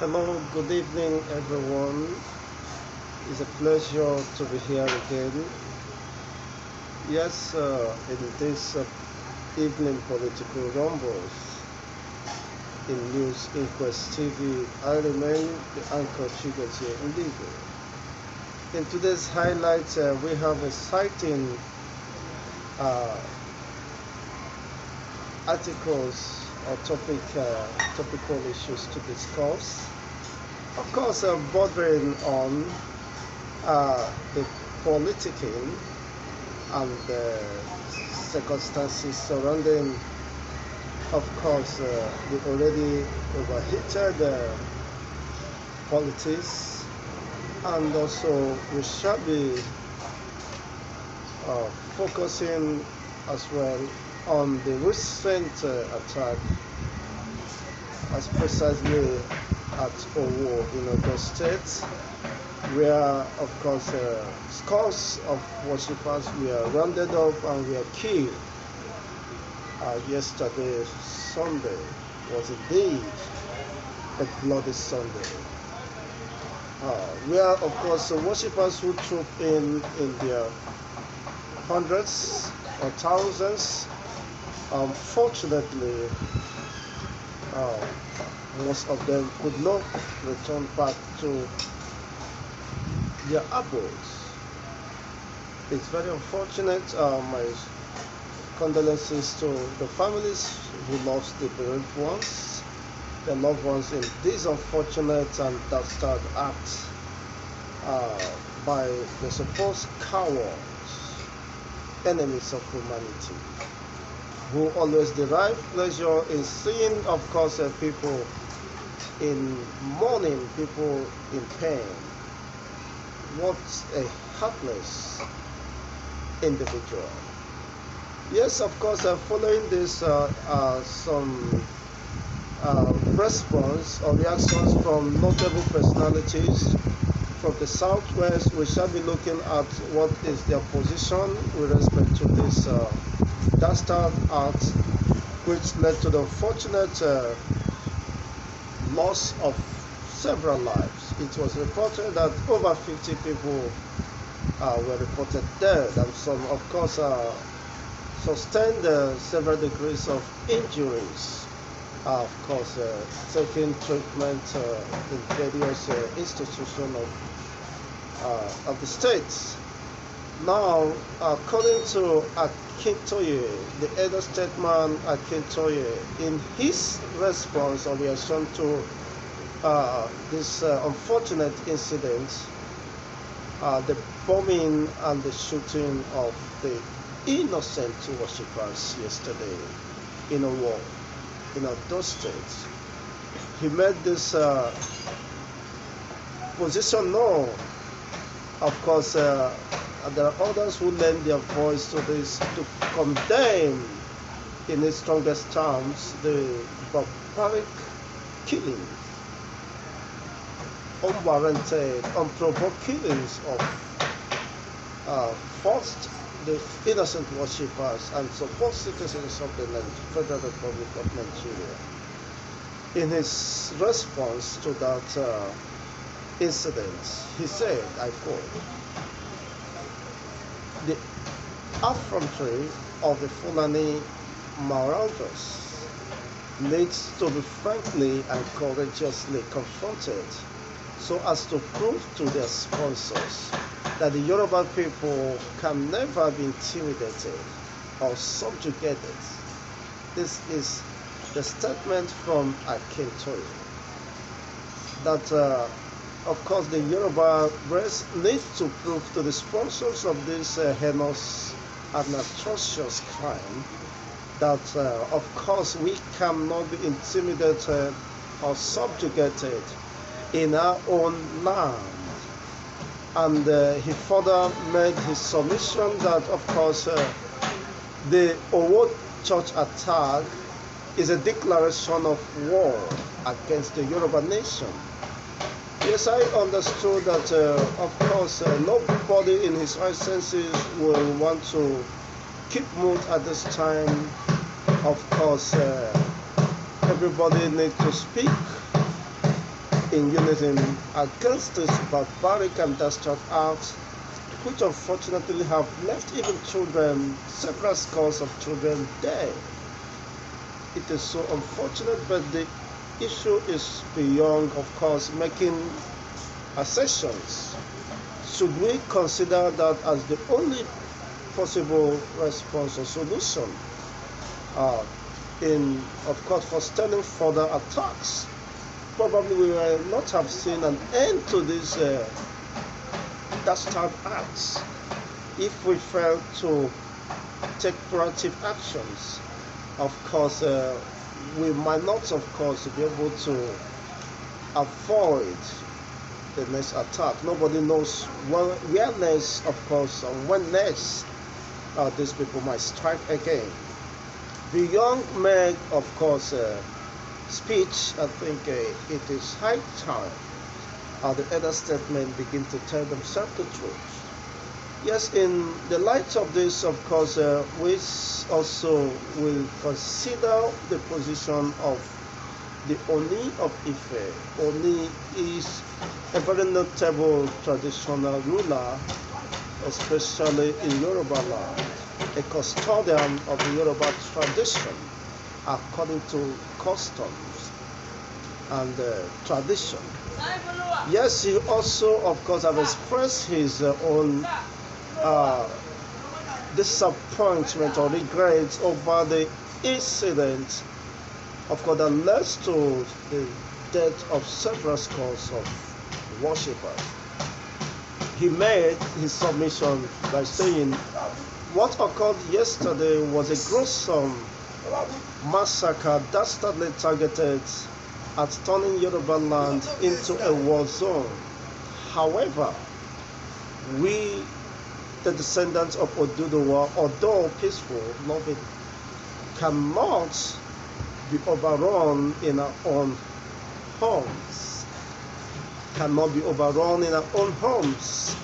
Hello, good evening, everyone. It's a pleasure to be here again. Yes, in this evening political rumbles in News Inquest TV, I remain the anchor Chigozie Ndigo. In today's highlights, we have exciting uh, articles or topical issues to discuss. Of course, bordering on the politicking and the circumstances surrounding, of course, the already overheated politics, and also we shall be focusing as well on the recent attack, as precisely at Owo in Ogun State, where, of course, scores of worshippers were rounded up and were killed. Yesterday, Sunday, was indeed a bloody Sunday. Where, of course, worshippers who trooped in their hundreds or thousands, unfortunately, most of them could not return back to their abodes. It's very unfortunate. My condolences to the families who lost the bereaved ones, their loved ones in this unfortunate and dastard act by the supposed cowards, enemies of humanity, who always derive pleasure in seeing, of course, people in mourning, people in pain. What a heartless individual. Yes, of course, following this, some response or reactions from notable personalities from the Southwest. We shall be looking at what is their position with respect to this dastard act, which led to the unfortunate loss of several lives. It was reported that over 50 people were reported dead, and some, of course, sustained several degrees of injuries. Of course, taking treatment in various institutions of the states. Now, according to Akintoye, the elder statesman Akintoye, in his response or reaction to this unfortunate incident, the bombing and the shooting of the innocent worshippers yesterday in a war in those states, he made this position known. Of course, there are others who lend their voice to this to condemn in its strongest terms the barbaric killing, unwarranted, unprovoked killings of forced the innocent worshippers and supposed citizens of the Federal Republic of Nigeria. In his response to that incident, he said, I quote, "The effrontery of the Fulani marauders needs to be frankly and courageously confronted so as to prove to their sponsors that the Yoruba people can never be intimidated or subjugated." This is the statement from Akintoye, that of course the Yoruba race needs to prove to the sponsors of this heinous and atrocious crime that of course we cannot be intimidated or subjugated in our own land. And he further made his submission that, of course, the Owo church attack is a declaration of war against the Yoruba nation. Yes, I understood that, of course, nobody in his right senses will want to keep mood at this time. Of course, everybody needs to speak in unison against this barbaric and dastard acts, which unfortunately have left even children, several scores of children dead. It is so unfortunate, but the issue is beyond, of course, making assertions. Should we consider that as the only possible response or solution uh, in, of course, forestalling further attacks? Probably we will not have seen an end to these dastard acts if we fail to take proactive actions. Of course, we might not, of course, be able to avoid the next attack. Nobody knows where next, of course, and when next these people might strike again. Beyond mere, of course, speech, I think it is high time the other statement begin to tell themselves the truth. Yes, in the light of this, of course, we also will consider the position of the Ooni of Ife. Ooni is a very notable traditional ruler, especially in Yoruba land, a custodian of the Yoruba tradition according to customs and tradition. Yes, he also, of course, have expressed his own disappointment or regret over the incident, of course, that led to the death of several scores of worshippers. He made his submission by saying, what occurred yesterday was a gruesome massacre dastardly targeted at turning Yoruba land into a war zone. However, we, the descendants of Oduduwa, although peaceful, loving, cannot be overrun in our own homes. Cannot be overrun in our own homes.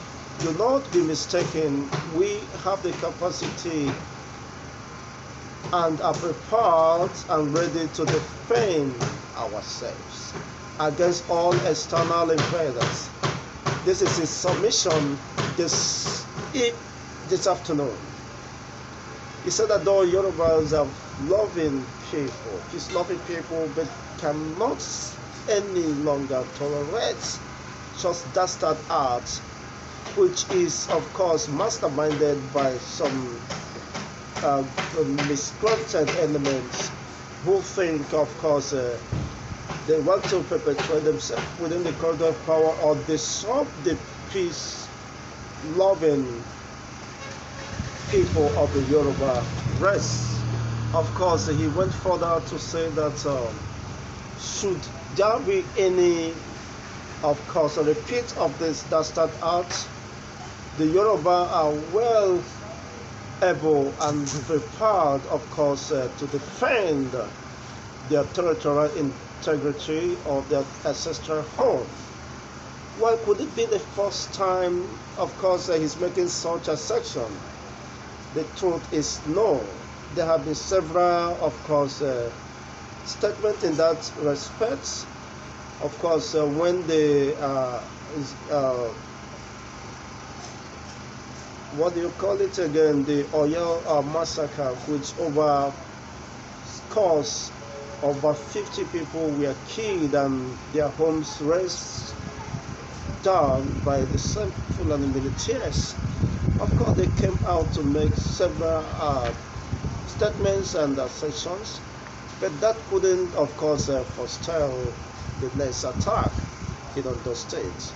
Do not be mistaken. We have the capacity and are prepared and ready to defend ourselves against all external invaders. This is his submission this afternoon. He said that though Yorubas are loving people, peace-loving people, but cannot any longer tolerate just dastard art, which is, of course, masterminded by some misconceived elements who think, of course, they want to perpetuate themselves within the corridor of power or disrupt the peace-loving people of the Yoruba race. Of course, he went further to say that should there be any, of course, a repeat of this dastard act, the Yoruba are well able and prepared, of course, to defend their territorial integrity of their ancestral home. Well, could it be the first time, of course, he's making such a section? The truth is no. There have been several, of course, statements in that respect. Of course, when the what do you call it again? The Oyo massacre, which scores over 50 people were killed and their homes razed down by the same Fulani militias. Of course, they came out to make several statements and assertions, but that couldn't, of course, forestall the next attack in Ondo State.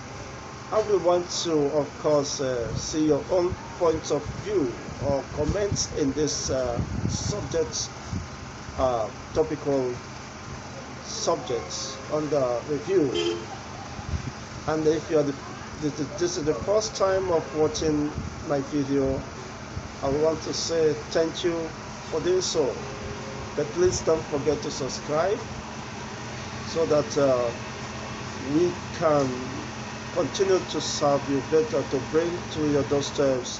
I would want to, of course, see your own points of view or comments in this subject, topical subjects under review. And if you are this is the first time of watching my video, I want to say thank you for doing so. But please don't forget to subscribe so that we can continue to serve you better, to bring to your doorsteps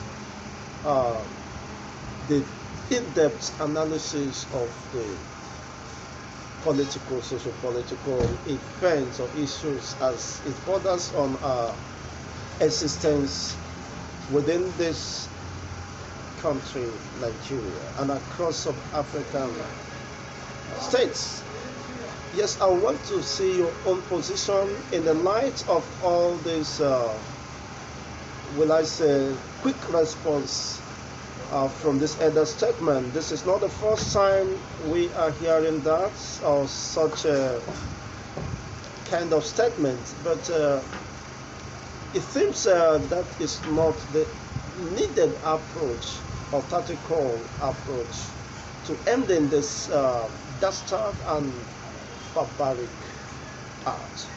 the in-depth analysis of the political, socio-political events or issues as it borders on our existence within this country, Nigeria, and across sub-African states. Yes, I want to see your own position in the light of all this, will I say, quick response from this elder statement. This is not the first time we are hearing that or such a kind of statement, but it seems that is not the needed approach or tactical approach to ending this dastard and barbaric art.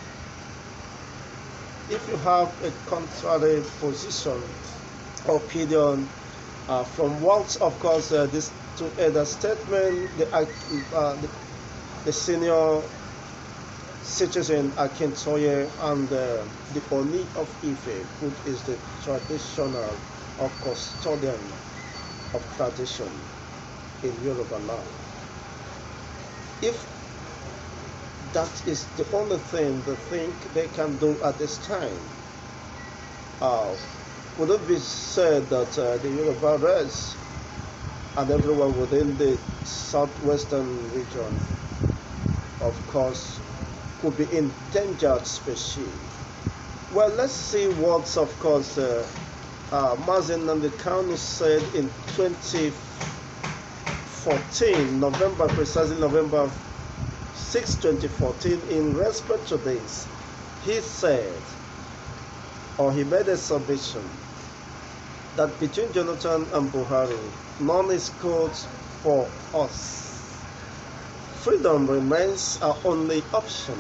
If you have a contrary position or opinion from what, of course, this to elder statement, the senior citizen Akintoye and the Ooni of Ife, who is the traditional or custodian of tradition in Yoruba land. If that is the only thing they think they can do at this time, would it be said that the Yoruba race and everyone within the southwestern region, of course, could be endangered species? Well, let's see what, of course, Mazen Namdekanu said in 2014, November, precisely November 6, 2014, in respect to this. He said, or he made a submission, that between Jonathan and Buhari, none is good for us. Freedom remains our only option.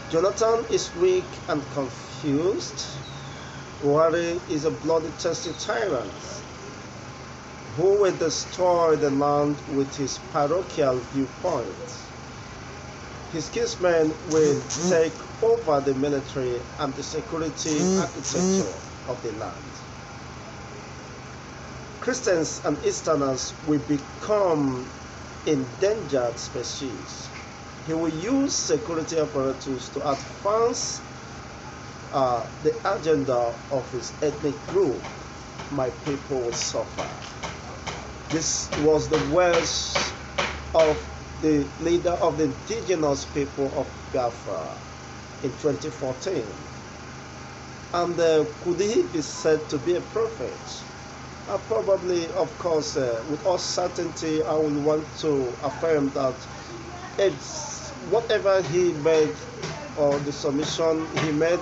Jonathan is weak and confused. Buhari is a bloody-thirsty tyrant who will destroy the land with his parochial viewpoint. His kinsmen will take over the military and the security architecture of the land. Christians and Easterners will become endangered species. He will use security apparatus to advance the agenda of his ethnic group. My people will suffer. This was the words of the leader of the indigenous people of Biafra in 2014. And could he be said to be a prophet? Probably, of course, with all certainty, I would want to affirm that it's whatever he made or the submission he made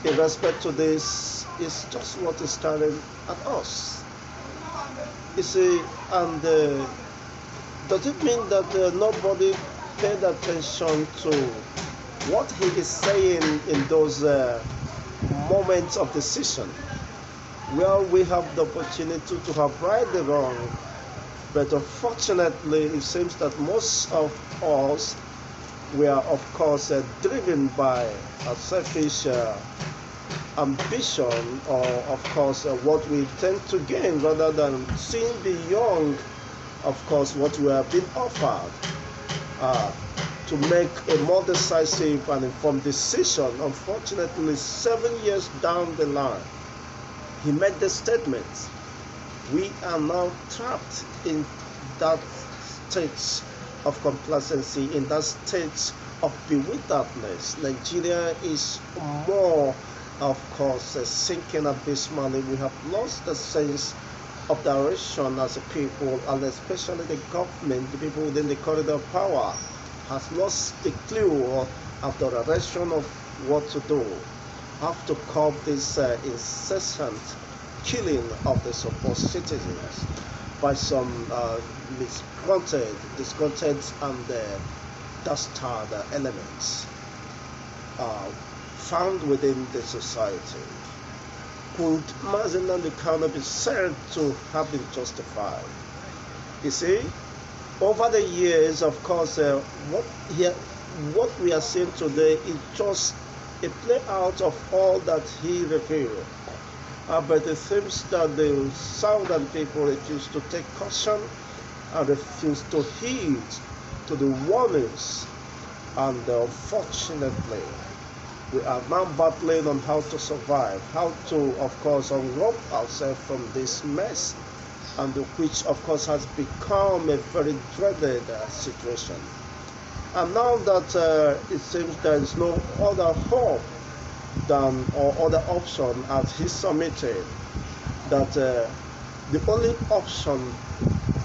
in respect to this is just what is staring at us. You see, and does it mean that nobody paid attention to what he is saying in those moments of decision? Well, we have the opportunity to have right the wrong, but unfortunately, it seems that most of us were, of course, driven by a selfish ambition, or, of course, what we tend to gain, rather than seeing beyond, of course, what we have been offered to make a more decisive and informed decision. Unfortunately, 7 years down the line, he made the statement, we are now trapped in that state of complacency, in that state of bewilderedness. Nigeria is more, of course, sinking abysmally. We have lost the sense of direction as a people, and especially the government, the people within the corridor of power, has lost the clue of the direction of what to do. Have to curb this incessant killing of the supposed citizens by some discontent and dastard elements found within the society. Could Mazen Namdekanu be said to have been justified? You see, over the years, of course, what we are seeing today is just a play out of all that he revealed. But it seems that the southern people refuse to take caution and refuse to heed to the warnings, and unfortunately, we are now battling on how to survive, how to, of course, unrope ourselves from this mess, and which, of course, has become a very dreaded situation. And now that it seems there is no other hope than or other option, as he submitted, that the only option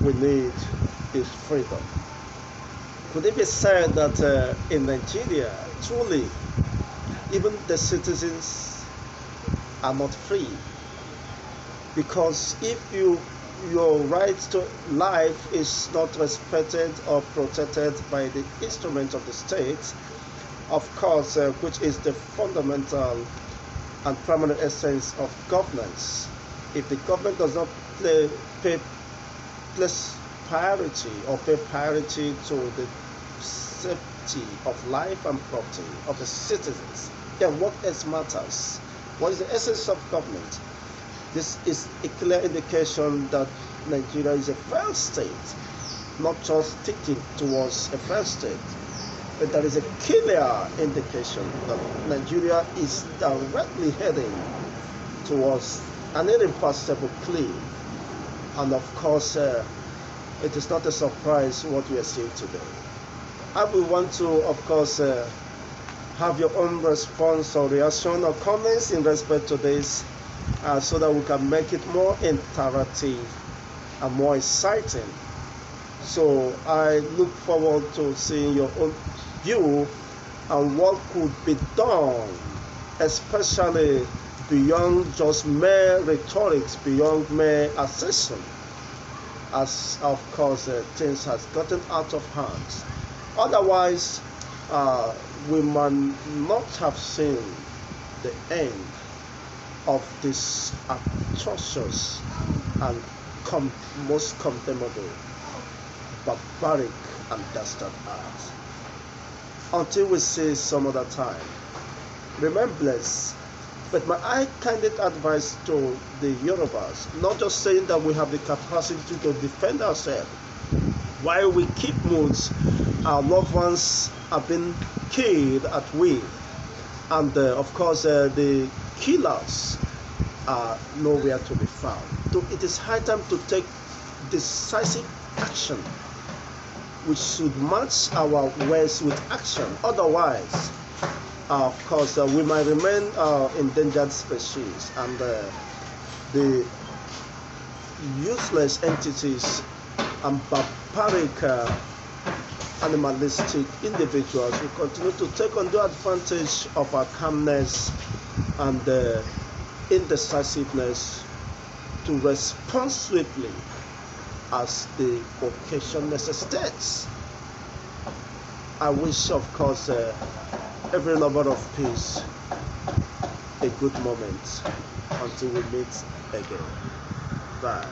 we need is freedom. Could it be said that in Nigeria, truly, even the citizens are not free? Because if your right to life is not respected or protected by the instruments of the state, of course, which is the fundamental and primary essence of governance, if the government does not place priority or pay priority to the safety of life and property of the citizens, then what else matters? What is the essence of government? This is a clear indication that Nigeria is a failed state, not just ticking towards a failed state, but there is a clear indication that Nigeria is directly heading towards an irreversible cliff. And of course, it is not a surprise what we are seeing today. I will want to, of course, have your own response or reaction or comments in respect to this, so that we can make it more interactive and more exciting. So I look forward to seeing your own view and what could be done, especially beyond just mere rhetorics, beyond mere assertion, as of course things has gotten out of hand. Otherwise, we might not have seen the end of this atrocious and most condemnable, barbaric and dastard act. Until we see some other time, remain blessed. But my candid advice to the Yorubas, not just saying that we have the capacity to defend ourselves, while we keep moods, our loved ones have been killed at will, and of course the killers are nowhere to be found. So it is high time to take decisive action. We should match our words with action. Otherwise, of course, we might remain endangered species, and the useless entities and barbaric animalistic individuals will continue to take undue advantage of our calmness and indecisiveness to respond swiftly as the occasion necessitates. I wish, of course, every lover of peace a good moment until we meet again. Bye.